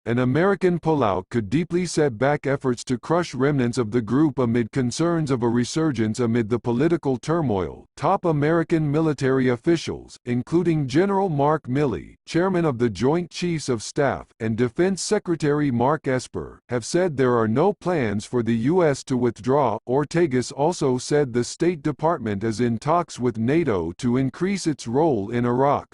An American pullout could deeply set back efforts to crush remnants of the group amid concerns of a resurgence amid the political turmoil. Top American military officials, including General Mark Milley, chairman of the Joint Chiefs of Staff, and Defense Secretary Mark Esper, have said there are no plans for the U.S. to withdraw. Ortegas also said the State Department is in talks with NATO to increase its role in Iraq.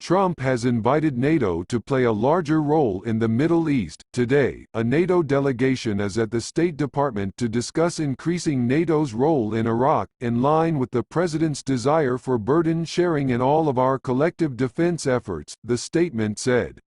Trump has invited NATO to play a larger role in the Middle East. Today, a NATO delegation is at the State Department to discuss increasing NATO's role in Iraq, in line with the President's desire for burden sharing in all of our collective defense efforts, the statement said.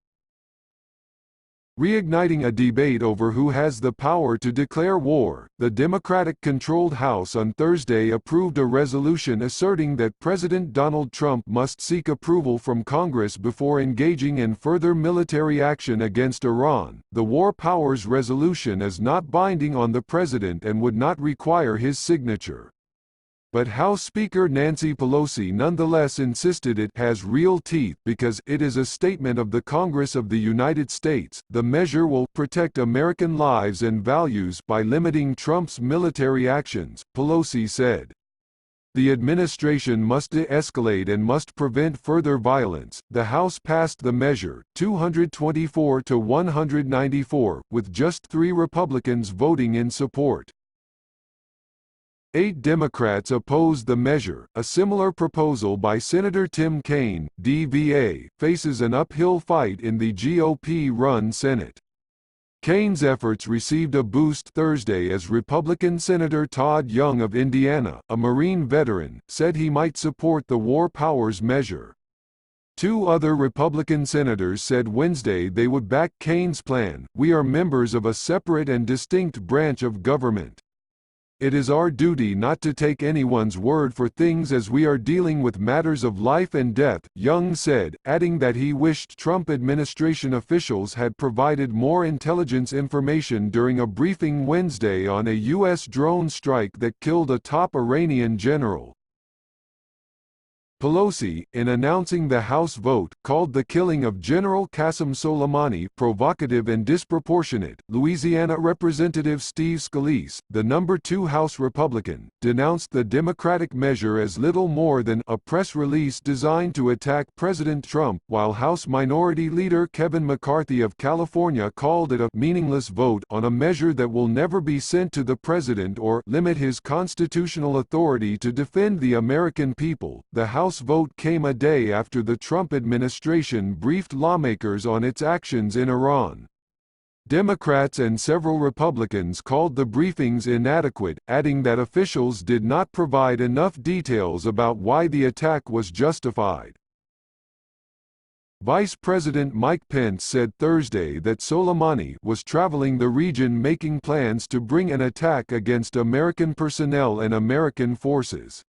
Reigniting a debate over who has the power to declare war, the Democratic-controlled House on Thursday approved a resolution asserting that President Donald Trump must seek approval from Congress before engaging in further military action against Iran. The War Powers resolution is not binding on the president and would not require his signature. But House Speaker Nancy Pelosi nonetheless insisted it has real teeth because it is a statement of the Congress of the United States. The measure will protect American lives and values by limiting Trump's military actions, Pelosi said. The administration must de-escalate and must prevent further violence. The House passed the measure, 224 to 194, with just 3 Republicans voting in support. 8 Democrats opposed the measure. A similar proposal by Senator Tim Kaine, DVA, faces an uphill fight in the GOP-run Senate. Kaine's efforts received a boost Thursday as Republican Senator Todd Young of Indiana, a Marine veteran, said he might support the War Powers measure. 2 other Republican senators said Wednesday they would back Kaine's plan. "We are members of a separate and distinct branch of government. It is our duty not to take anyone's word for things as we are dealing with matters of life and death," Young said, adding that he wished Trump administration officials had provided more intelligence information during a briefing Wednesday on a U.S. drone strike that killed a top Iranian general. Pelosi, in announcing the House vote, called the killing of General Qasem Soleimani provocative and disproportionate. Louisiana Representative Steve Scalise, the number 2 House Republican, denounced the Democratic measure as little more than a press release designed to attack President Trump, while House Minority Leader Kevin McCarthy of California called it a meaningless vote on a measure that will never be sent to the president or limit his constitutional authority to defend the American people. The House vote came a day after the Trump administration briefed lawmakers on its actions in Iran. Democrats and several Republicans called the briefings inadequate, adding that officials did not provide enough details about why the attack was justified. Vice President Mike Pence said Thursday that Soleimani was traveling the region making plans to bring an attack against American personnel and American forces.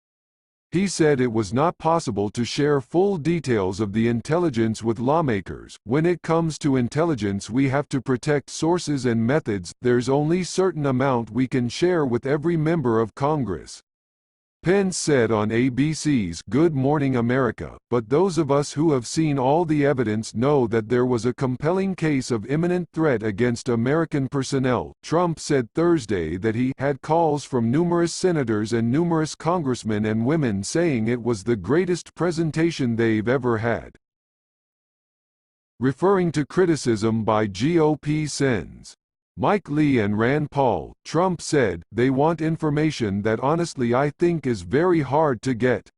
He said it was not possible to share full details of the intelligence with lawmakers. "When it comes to intelligence, we have to protect sources and methods. There's only certain amount we can share with every member of Congress," Pence said on ABC's Good Morning America, "but those of us who have seen all the evidence know that there was a compelling case of imminent threat against American personnel." Trump said Thursday that he had calls from numerous senators and numerous congressmen and women saying it was the greatest presentation they've ever had. Referring to criticism by GOP Sens Mike Lee and Rand Paul, Trump said, "They want information that honestly I think is very hard to get.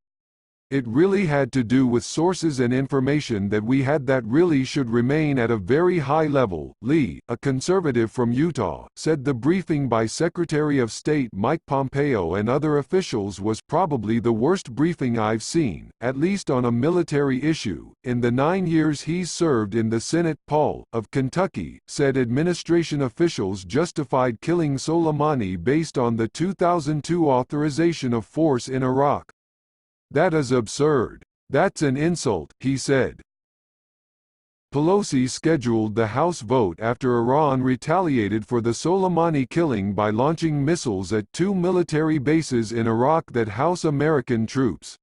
It really had to do with sources and information that we had that really should remain at a very high level." Lee, a conservative from Utah, said the briefing by Secretary of State Mike Pompeo and other officials was probably the worst briefing I've seen, at least on a military issue, in the 9 years he's served in the Senate. Paul, of Kentucky, said administration officials justified killing Soleimani based on the 2002 authorization of force in Iraq. "That is absurd. That's an insult," he said. Pelosi scheduled the House vote after Iran retaliated for the Soleimani killing by launching missiles at 2 military bases in Iraq that house American troops.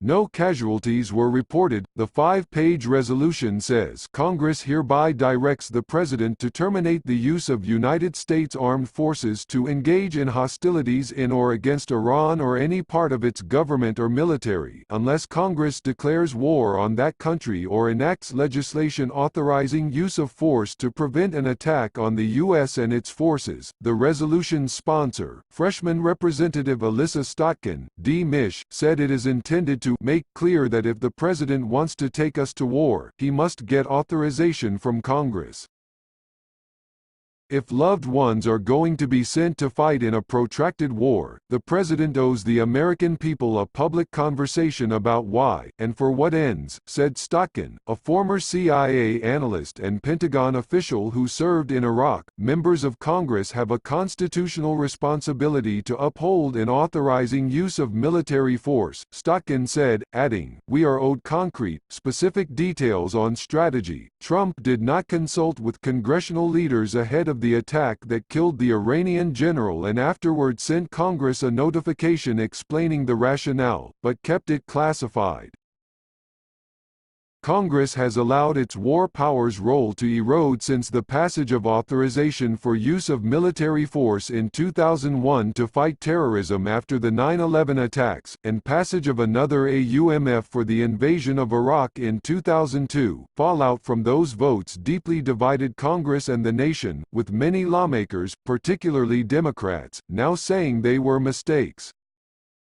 No casualties were reported. The 5-page resolution says Congress hereby directs the President to terminate the use of United States Armed Forces to engage in hostilities in or against Iran or any part of its government or military, unless Congress declares war on that country or enacts legislation authorizing use of force to prevent an attack on the U.S. and its forces. The resolution's sponsor, freshman Representative Alyssa Stotkin, D-Mich, said it is intended to make clear that if the president wants to take us to war, he must get authorization from Congress. If loved ones are going to be sent to fight in a protracted war, the president owes the American people a public conversation about why, and for what ends, said Stotkin, a former CIA analyst and Pentagon official who served in Iraq. Members of Congress have a constitutional responsibility to uphold in authorizing use of military force, Stotkin said, adding, "We are owed concrete, specific details on strategy." Trump did not consult with congressional leaders ahead of the attack that killed the Iranian general and afterward sent Congress a notification explaining the rationale, but kept it classified. Congress has allowed its war powers role to erode since the passage of authorization for use of military force in 2001 to fight terrorism after the 9/11 attacks, and passage of another AUMF for the invasion of Iraq in 2002. Fallout from those votes deeply divided Congress and the nation, with many lawmakers, particularly Democrats, now saying they were mistakes.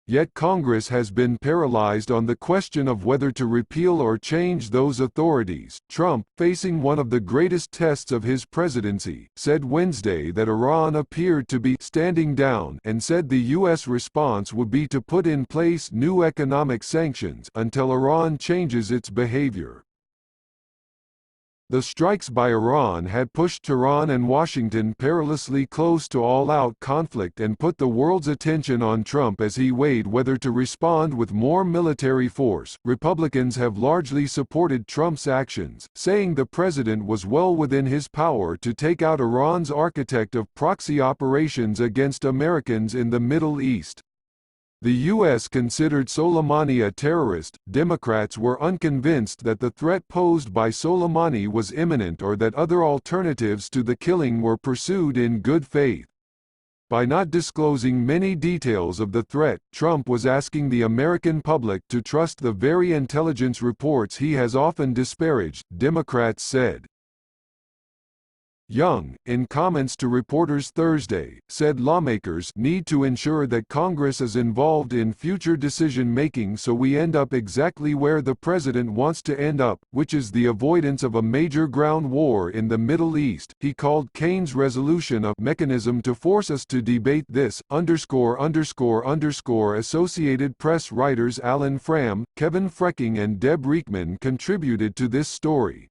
Yet Congress has been paralyzed on the question of whether to repeal or change those authorities. Trump, facing one of the greatest tests of his presidency, said Wednesday that Iran appeared to be standing down and said the U.S. response would be to put in place new economic sanctions until Iran changes its behavior. The strikes by Iran had pushed Tehran and Washington perilously close to all-out conflict and put the world's attention on Trump as he weighed whether to respond with more military force. Republicans have largely supported Trump's actions, saying the president was well within his power to take out Iran's architect of proxy operations against Americans in the Middle East. The U.S. considered Soleimani a terrorist. Democrats were unconvinced that the threat posed by Soleimani was imminent or that other alternatives to the killing were pursued in good faith. By not disclosing many details of the threat, Trump was asking the American public to trust the very intelligence reports he has often disparaged, Democrats said. Young, in comments to reporters Thursday, said lawmakers need to ensure that Congress is involved in future decision-making so we end up exactly where the president wants to end up, which is the avoidance of a major ground war in the Middle East. He called Kaine's resolution a mechanism to force us to debate this. Associated Press writers Alan Fram, Kevin Frecking and Deb Reekman contributed to this story.